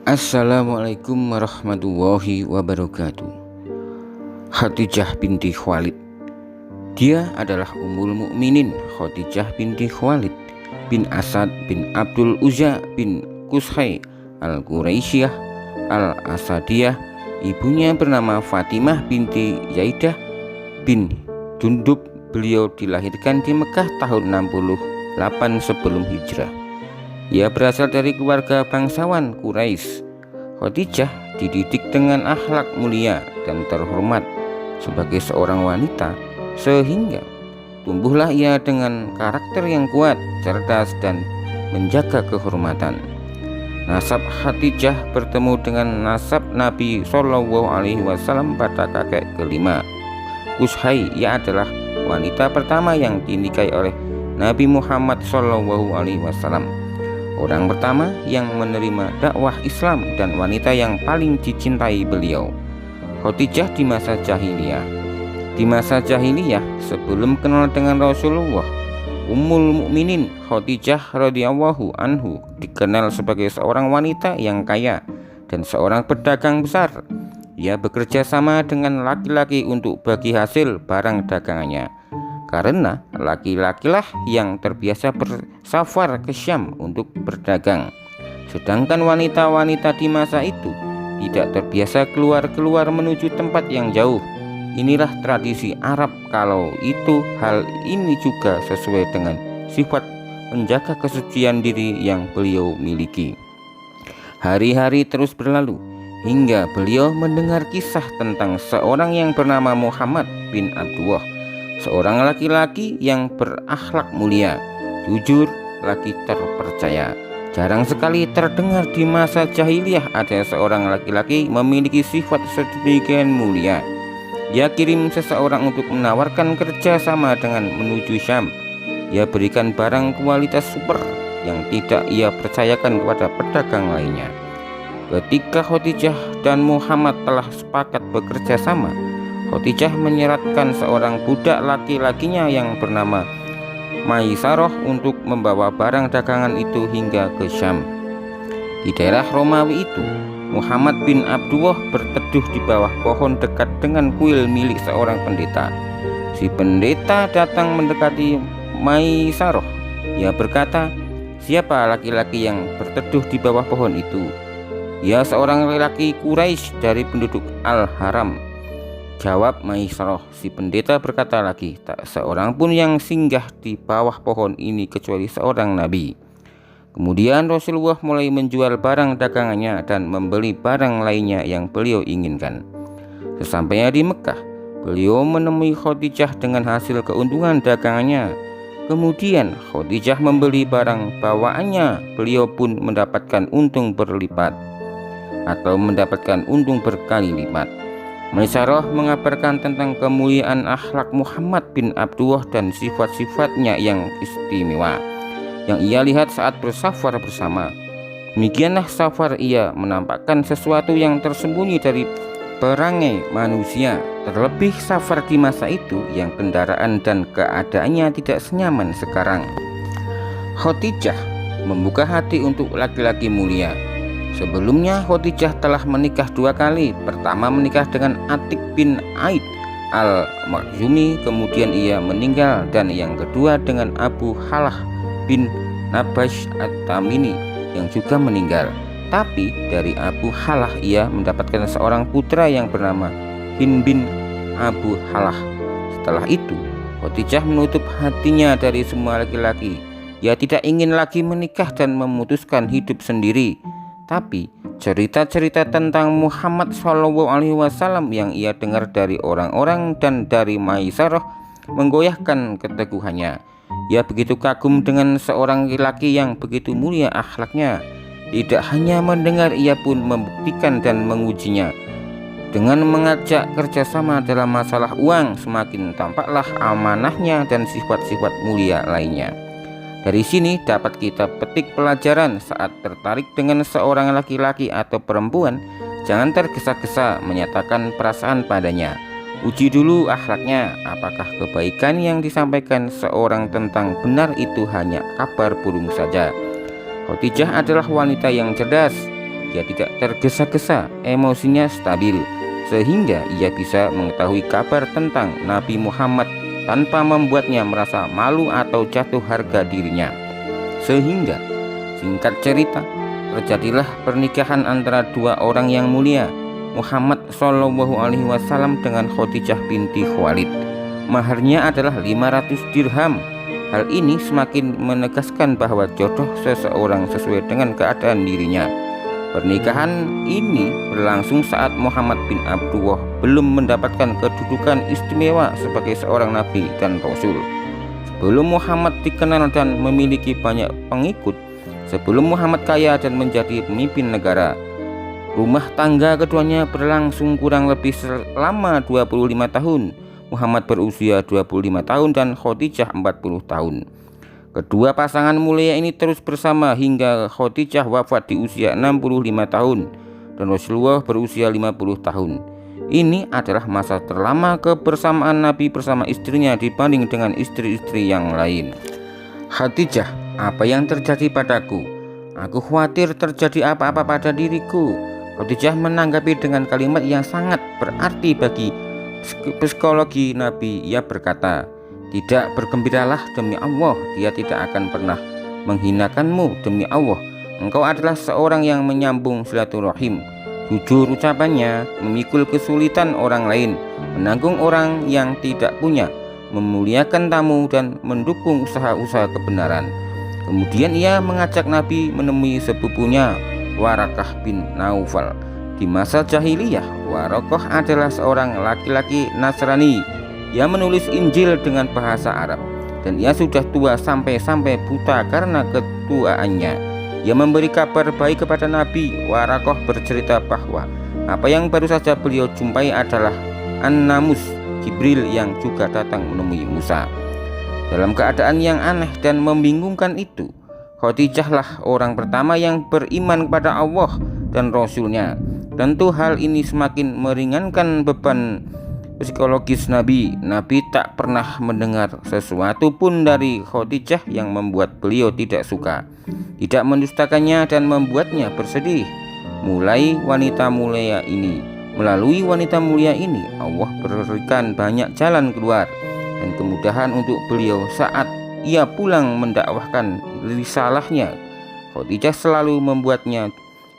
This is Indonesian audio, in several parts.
Assalamualaikum warahmatullahi wabarakatuh. Khadijah binti Khuwailid. Dia adalah Ummul Mukminin Khadijah binti Khuwailid bin Asad bin Abdul Uzza bin Qusay al-Quraisyah al-Asadiyah. Ibunya bernama Fatimah binti Zaidah bin Jundub. Beliau dilahirkan di Mekah tahun 68 sebelum hijrah. Ia berasal dari keluarga bangsawan Quraisy. Khadijah dididik dengan akhlak mulia dan terhormat sebagai seorang wanita, sehingga tumbuhlah ia dengan karakter yang kuat, cerdas, dan menjaga kehormatan. Nasab Khadijah bertemu dengan nasab Nabi Shallallahu Alaihi Wasallam pada kakek kelima, Qusay. Ia adalah wanita pertama yang dinikahi oleh Nabi Muhammad Shallallahu Alaihi Wasallam, orang pertama yang menerima dakwah Islam dan wanita yang paling dicintai beliau. Khadijah di masa jahiliyah. Di masa jahiliyah sebelum kenal dengan Rasulullah, Ummul Mukminin Khadijah radhiyallahu anhu dikenal sebagai seorang wanita yang kaya dan seorang pedagang besar. Ia bekerja sama dengan laki-laki untuk bagi hasil barang dagangannya, karena laki-lakilah yang terbiasa bersafar ke Syam untuk berdagang, sedangkan wanita-wanita di masa itu tidak terbiasa keluar menuju tempat yang jauh. Inilah tradisi Arab. Kalau itu, hal ini juga sesuai dengan sifat menjaga kesucian diri yang beliau miliki. Hari-hari terus berlalu hingga beliau mendengar kisah tentang seorang yang bernama Muhammad bin Abdullah, seorang laki-laki yang berakhlak mulia, jujur, lagi terpercaya. Jarang sekali terdengar di masa jahiliyah ada seorang laki-laki memiliki sifat sedemikian mulia. Ia kirim seseorang untuk menawarkan kerja sama dengan menuju Syam. Ia berikan barang kualitas super yang tidak ia percayakan kepada pedagang lainnya. Ketika Khadijah dan Muhammad telah sepakat bekerja sama, Khadijah menyeratkan seorang budak laki-lakinya yang bernama Maisarah untuk membawa barang dagangan itu hingga ke Syam. Di daerah Romawi itu, Muhammad bin Abdullah berteduh di bawah pohon dekat dengan kuil milik seorang pendeta. Si pendeta datang mendekati Maisarah. Ia berkata, "Siapa laki-laki yang berteduh di bawah pohon itu?" "Ia seorang laki-laki Quraisy dari penduduk Al-Haram," jawab Maisarah. Si pendeta berkata lagi, "Tak seorang pun yang singgah di bawah pohon ini kecuali seorang nabi." Kemudian Rasulullah mulai menjual barang dagangannya dan membeli barang lainnya yang beliau inginkan. Sesampainya di Mekah, beliau menemui Khadijah dengan hasil keuntungan dagangannya. Kemudian Khadijah membeli barang bawaannya. Beliau pun mendapatkan untung berlipat atau mendapatkan untung berkali lipat. Maisarah mengabarkan tentang kemuliaan akhlak Muhammad bin Abdullah dan sifat-sifatnya yang istimewa yang ia lihat saat bersafar bersama. Demikianlah safar ia menampakkan sesuatu yang tersembunyi dari perangai manusia, terlebih safar di masa itu yang kendaraan dan keadaannya tidak senyaman sekarang. Khadijah membuka hati untuk laki-laki mulia. Sebelumnya Khadijah telah menikah dua kali. Pertama menikah dengan Atik bin Aid al-Makhzumi, kemudian ia meninggal, dan yang kedua dengan Abu Halah bin Nabash at-Tamimi yang juga meninggal. Tapi dari Abu Halah ia mendapatkan seorang putra yang bernama Hind bin Abu Halah. Setelah itu Khadijah menutup hatinya dari semua laki-laki. Ia tidak ingin lagi menikah dan memutuskan hidup sendiri. Tapi cerita-cerita tentang Muhammad SAW yang ia dengar dari orang-orang dan dari Maisarah menggoyahkan keteguhannya. Ia begitu kagum dengan seorang laki-laki yang begitu mulia akhlaknya. Tidak hanya mendengar, ia pun membuktikan dan mengujinya. Dengan mengajak kerjasama dalam masalah uang, semakin tampaklah amanahnya dan sifat-sifat mulia lainnya. Dari sini dapat kita petik pelajaran: saat tertarik dengan seorang laki-laki atau perempuan, jangan tergesa-gesa menyatakan perasaan padanya. Uji dulu akhlaknya, apakah kebaikan yang disampaikan seorang tentang benar itu hanya kabar burung saja. Khadijah adalah wanita yang cerdas. ia tidak tergesa-gesa, emosinya stabil, sehingga ia bisa mengetahui kabar tentang Nabi Muhammad tanpa membuatnya merasa malu atau jatuh harga dirinya. Sehingga, singkat cerita, terjadilah pernikahan antara dua orang yang mulia, Muhammad SAW dengan Khadijah binti Khuwailid. Maharnya adalah 500 dirham. Hal ini semakin menegaskan bahwa jodoh seseorang sesuai dengan keadaan dirinya. Pernikahan ini berlangsung saat Muhammad bin Abdullah belum mendapatkan kedudukan istimewa sebagai seorang nabi dan rasul. Sebelum Muhammad dikenal dan memiliki banyak pengikut, sebelum Muhammad kaya dan menjadi pemimpin negara, rumah tangga keduanya berlangsung kurang lebih selama 25 tahun. Muhammad berusia 25 tahun dan Khadijah 40 tahun. Kedua pasangan mulia ini terus bersama hingga Khadijah wafat di usia 65 tahun dan Rasulullah berusia 50 tahun. Ini adalah masa terlama kebersamaan Nabi bersama istrinya dibanding dengan istri-istri yang lain. Khadijah, apa yang terjadi padaku? Aku khawatir terjadi apa-apa pada diriku. Khadijah menanggapi dengan kalimat yang sangat berarti bagi psikologi Nabi. Ia berkata, "Tidak, bergembiralah demi Allah, dia tidak akan pernah menghinakanmu. Demi Allah, engkau adalah seorang yang menyambung silaturahim, jujur ucapannya, memikul kesulitan orang lain, menanggung orang yang tidak punya, memuliakan tamu dan mendukung usaha-usaha kebenaran." Kemudian ia mengajak Nabi menemui sepupunya Warakah bin Naufal. Di masa jahiliyah, Warakah adalah seorang laki-laki Nasrani. Ia menulis Injil dengan bahasa Arab dan ia sudah tua sampai buta karena ketuaannya. Ia memberi kabar baik kepada Nabi. Warakah bercerita bahwa apa yang baru saja beliau jumpai adalah An-Namus, Jibril yang juga datang menemui Musa. Dalam keadaan yang aneh dan membingungkan itu, Khadijahlah orang pertama yang beriman kepada Allah dan Rasul-Nya. Tentu hal ini semakin meringankan beban psikologis Nabi. Nabi tak pernah mendengar sesuatu pun dari Khadijah yang membuat beliau tidak suka, tidak mendustakannya dan membuatnya bersedih. Melalui wanita mulia ini, Allah berikan banyak jalan keluar dan kemudahan untuk beliau saat ia pulang mendakwahkan risalahnya. Khadijah selalu membuatnya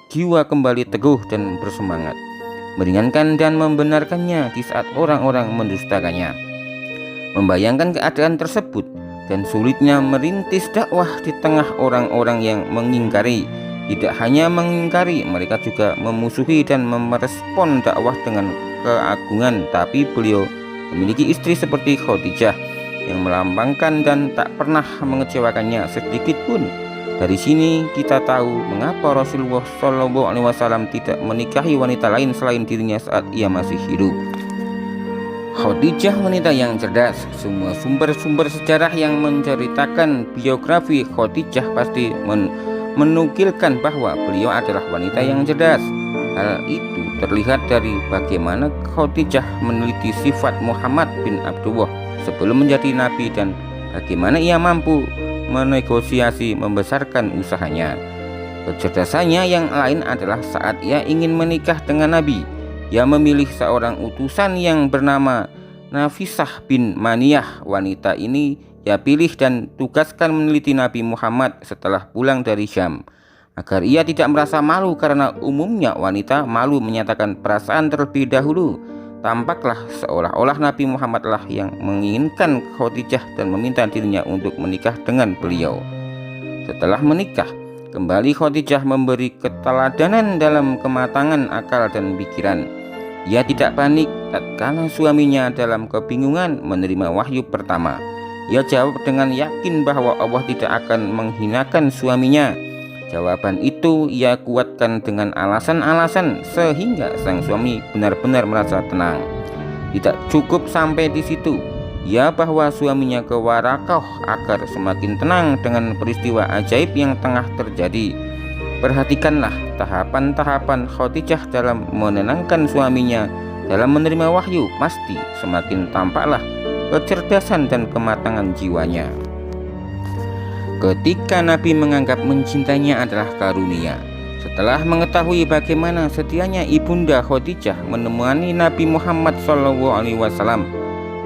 jiwa kembali teguh dan bersemangat, meringankan dan membenarkannya di saat orang-orang mendustakannya. Membayangkan keadaan tersebut dan sulitnya merintis dakwah di tengah orang-orang yang mengingkari. Tidak hanya mengingkari, mereka juga memusuhi dan merespon dakwah dengan keagungan. Tapi beliau memiliki istri seperti Khadijah yang melambangkan dan tak pernah mengecewakannya sedikit pun. Dari sini kita tahu mengapa Rasulullah SAW tidak menikahi wanita lain selain dirinya saat ia masih hidup. Khadijah wanita yang cerdas. Semua sumber-sumber sejarah yang menceritakan biografi Khadijah pasti menukilkan bahwa beliau adalah wanita yang cerdas. Hal itu terlihat dari bagaimana Khadijah meneliti sifat Muhammad bin Abdullah sebelum menjadi nabi dan bagaimana ia mampu menegosiasi membesarkan usahanya. Kecerdasannya yang lain adalah saat ia ingin menikah dengan Nabi. Ia memilih seorang utusan yang bernama Nafisah bin Maniyah. Wanita ini ia pilih dan tugaskan meneliti Nabi Muhammad setelah pulang dari Syam, agar ia tidak merasa malu karena umumnya wanita malu menyatakan perasaan terlebih dahulu. Tampaklah seolah-olah Nabi Muhammadlah yang menginginkan Khadijah dan meminta dirinya untuk menikah dengan beliau. Setelah menikah, kembali Khadijah memberi keteladanan dalam kematangan akal dan pikiran. Ia tidak panik tatkala suaminya dalam kebingungan menerima wahyu pertama. Ia jawab dengan yakin bahwa Allah tidak akan menghinakan suaminya. Jawaban itu ia kuatkan dengan alasan-alasan sehingga sang suami benar-benar merasa tenang. Tidak cukup sampai di situ, ia bahwa suaminya ke Warakah agar semakin tenang dengan peristiwa ajaib yang tengah terjadi. Perhatikanlah tahapan-tahapan Khadijah dalam menenangkan suaminya dalam menerima wahyu. Pasti semakin tampaklah kecerdasan dan kematangan jiwanya. Ketika Nabi menganggap mencintainya adalah karunia, Setelah mengetahui bagaimana setianya ibunda Khadijah menemani Nabi Muhammad SAW,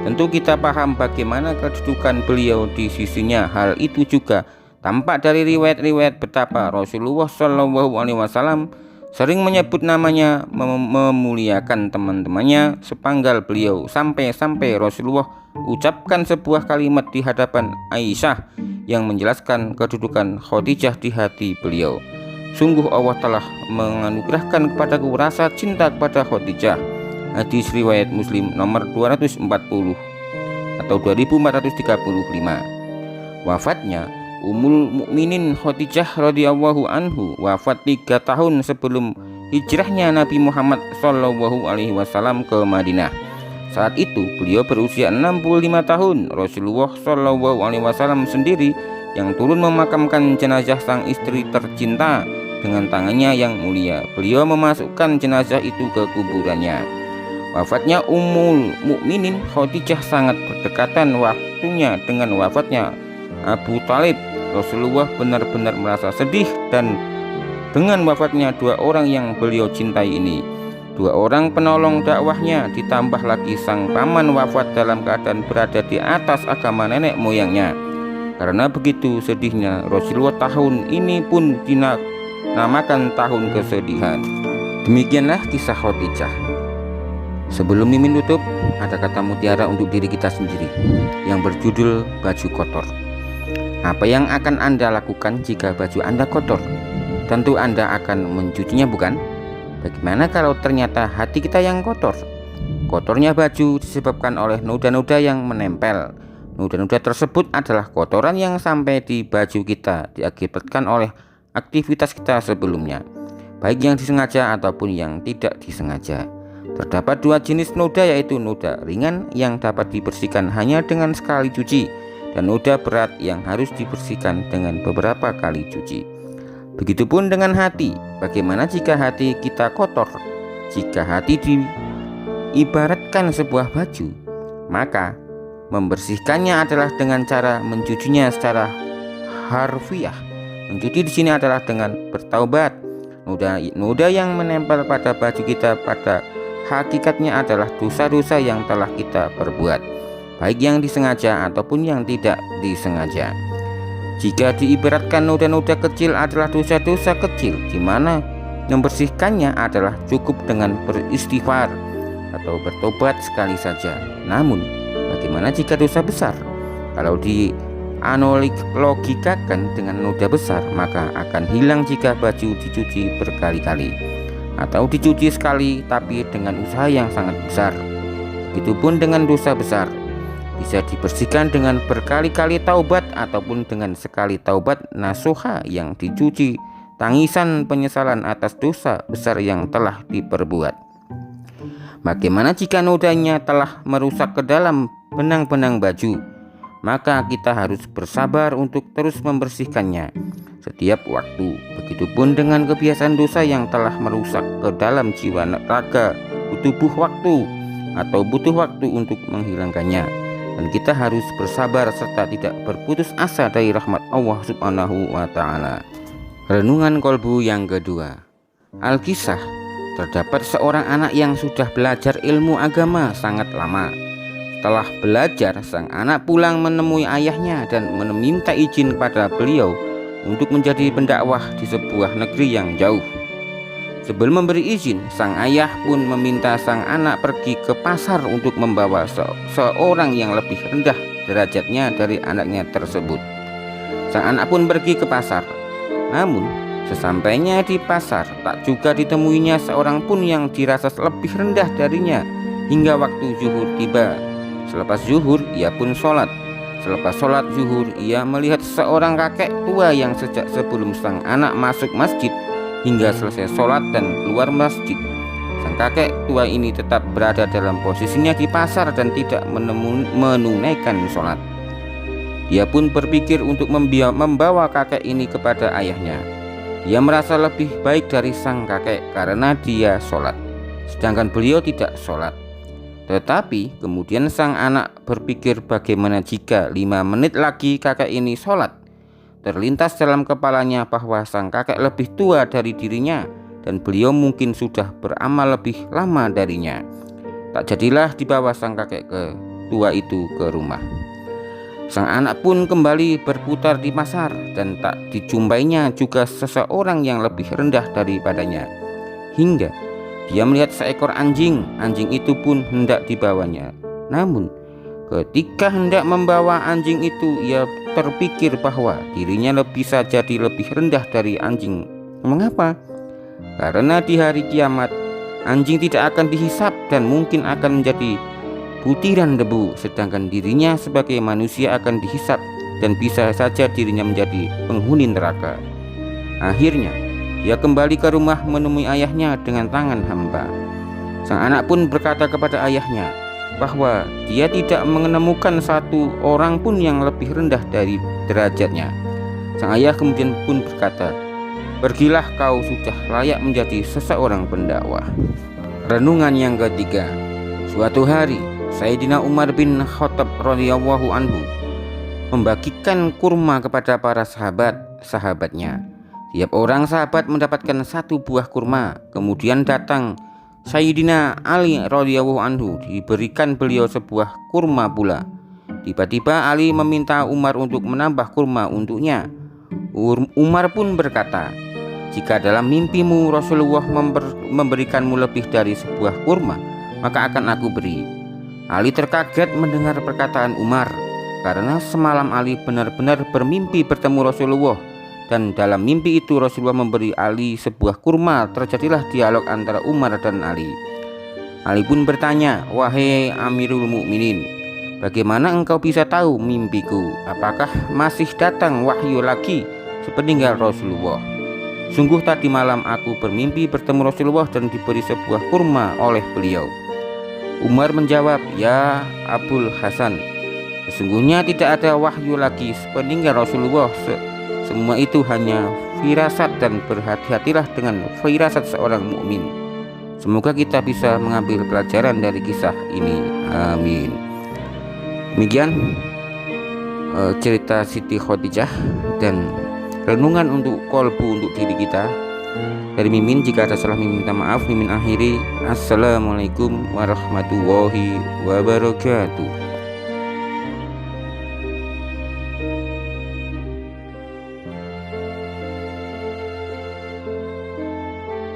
tentu kita paham bagaimana kedudukan beliau di sisinya. Hal itu juga tampak dari riwayat-riwayat betapa Rasulullah SAW sering menyebut namanya, memuliakan teman-temannya sepanggal beliau, sampai-sampai Rasulullah ucapkan sebuah kalimat di hadapan Aisyah yang menjelaskan kedudukan Khadijah di hati beliau. Sungguh Allah telah menganugerahkan kepadaku rasa cinta kepada Khadijah. Hadis riwayat Muslim nomor 240 atau 2435. Wafatnya Ummul Mukminin Khadijah radhiyallahu anhu wafat 3 tahun sebelum hijrahnya Nabi Muhammad SAW ke Madinah. Saat itu beliau berusia 65 tahun. Rasulullah SAW sendiri yang turun memakamkan jenazah sang istri tercinta dengan tangannya yang mulia. Beliau memasukkan jenazah itu ke kuburannya. Wafatnya Ummul Mukminin Khadijah sangat berdekatan waktunya dengan wafatnya Abu Thalib. Rasulullah benar-benar merasa sedih dan dengan wafatnya 2 orang yang beliau cintai ini. 2 orang penolong dakwahnya, ditambah lagi sang paman wafat dalam keadaan berada di atas agama nenek moyangnya. Karena begitu sedihnya, Rasulullah tahun ini pun dinamakan tahun kesedihan. Demikianlah kisah Khadijah. Sebelum Mimin tutup, ada kata mutiara untuk diri kita sendiri yang berjudul baju kotor. Apa yang akan Anda lakukan jika baju Anda kotor? Tentu Anda akan mencucinya, bukan? Bagaimana kalau ternyata hati kita yang kotor? Kotornya baju disebabkan oleh noda-noda yang menempel. Noda-noda tersebut adalah kotoran yang sampai di baju kita diakibatkan oleh aktivitas kita sebelumnya, baik yang disengaja ataupun yang tidak disengaja. Terdapat 2 jenis noda, yaitu noda ringan yang dapat dibersihkan hanya dengan sekali cuci, dan noda berat yang harus dibersihkan dengan beberapa kali cuci. Begitupun dengan hati. Bagaimana jika hati kita kotor? Jika hati diibaratkan sebuah baju, maka membersihkannya adalah dengan cara mencucinya secara harfiah. Mencuci di sini adalah dengan bertaubat. Noda yang menempel pada baju kita pada hakikatnya adalah dosa-dosa yang telah kita perbuat, baik yang disengaja ataupun yang tidak disengaja. Jika diibaratkan noda-noda kecil adalah dosa-dosa kecil, di mana membersihkannya adalah cukup dengan beristighfar atau bertobat sekali saja. Namun, bagaimana jika dosa besar? Kalau dianalogikakan dengan noda besar, maka akan hilang jika baju dicuci berkali-kali, atau dicuci sekali tapi dengan usaha yang sangat besar. Begitupun dengan dosa besar, bisa dibersihkan dengan berkali-kali taubat ataupun dengan sekali taubat nasuha yang dicuci tangisan penyesalan atas dosa besar yang telah diperbuat. Bagaimana jika nodanya telah merusak ke dalam benang-benang baju? Maka kita harus bersabar untuk terus membersihkannya setiap waktu. Begitupun dengan kebiasaan dosa yang telah merusak ke dalam jiwa raga, butuh waktu untuk menghilangkannya. Dan kita harus bersabar serta tidak berputus asa dari rahmat Allah Subhanahu wa Ta'ala. Renungan kolbu yang kedua. Alkisah, terdapat seorang anak yang sudah belajar ilmu agama sangat lama. Setelah belajar, sang anak pulang menemui ayahnya dan meminta izin kepada beliau untuk menjadi pendakwah di sebuah negeri yang jauh. Sebelum memberi izin, sang ayah pun meminta sang anak pergi ke pasar untuk membawa seorang yang lebih rendah derajatnya dari anaknya tersebut. Sang anak pun pergi ke pasar. Namun, sesampainya di pasar, tak juga ditemuinya seorang pun yang dirasa lebih rendah darinya hingga waktu zuhur tiba. Selepas zuhur, ia pun sholat. Selepas sholat zuhur, ia melihat seorang kakek tua yang sejak sebelum sang anak masuk masjid hingga selesai sholat dan keluar masjid, sang kakek tua ini tetap berada dalam posisinya di pasar dan tidak menunaikan sholat. Dia pun berpikir untuk membawa kakek ini kepada ayahnya. Dia merasa lebih baik dari sang kakek karena dia sholat, sedangkan beliau tidak sholat. Tetapi kemudian sang anak berpikir, bagaimana jika 5 menit lagi kakek ini sholat? terlintas dalam kepalanya bahwa sang kakek lebih tua dari dirinya dan beliau mungkin sudah beramal lebih lama darinya. Tak jadilah dibawa sang kakek tua itu ke rumah. Sang anak pun kembali berputar di pasar dan tak dijumpainya juga seseorang yang lebih rendah daripadanya, hingga dia melihat seekor anjing. Anjing itu pun hendak dibawanya. Namun ketika hendak membawa anjing itu, ia terpikir bahwa dirinya bisa jadi lebih rendah dari anjing. Mengapa? Karena di hari kiamat anjing tidak akan dihisap dan mungkin akan menjadi butiran debu, sedangkan dirinya sebagai manusia akan dihisap dan bisa saja dirinya menjadi penghuni neraka. Akhirnya dia kembali ke rumah menemui ayahnya dengan tangan hamba. Sang anak pun berkata kepada ayahnya bahwa dia tidak menemukan satu orang pun yang lebih rendah dari derajatnya. Sang ayah kemudian pun berkata, "Pergilah, kau sudah layak menjadi seseorang pendakwah." Renungan yang ketiga. Suatu hari Sayyidina Umar bin Khattab radhiyallahu anhu membagikan kurma kepada para sahabatnya. Tiap orang sahabat mendapatkan satu buah kurma. Kemudian datang Sayyidina Ali radhiyallahu anhu, diberikan beliau sebuah kurma pula. Tiba-tiba Ali meminta Umar untuk menambah kurma untuknya. Umar pun berkata, "Jika dalam mimpimu Rasulullah memberikanmu lebih dari sebuah kurma, maka akan aku beri." Ali terkaget mendengar perkataan Umar, karena semalam Ali benar-benar bermimpi bertemu Rasulullah. Dan dalam mimpi itu Rasulullah memberi Ali sebuah kurma. Terjadilah dialog antara Umar dan Ali. Ali pun bertanya, "Wahai Amirul Mukminin, bagaimana engkau bisa tahu mimpiku? Apakah masih datang wahyu lagi sepeninggal Rasulullah?" "Sungguh tadi malam aku bermimpi bertemu Rasulullah dan diberi sebuah kurma oleh beliau." Umar menjawab, "Ya Abul Hasan, sesungguhnya tidak ada wahyu lagi sepeninggal Rasulullah. Semua itu hanya firasat, dan berhati-hatilah dengan firasat seorang mukmin." Semoga kita bisa mengambil pelajaran dari kisah ini. Amin. Demikian cerita Siti Khadijah dan renungan untuk kolbu untuk diri kita. Dari Mimin, jika ada salah Mimin minta maaf. Mimin akhiri. Assalamualaikum warahmatullahi wabarakatuh.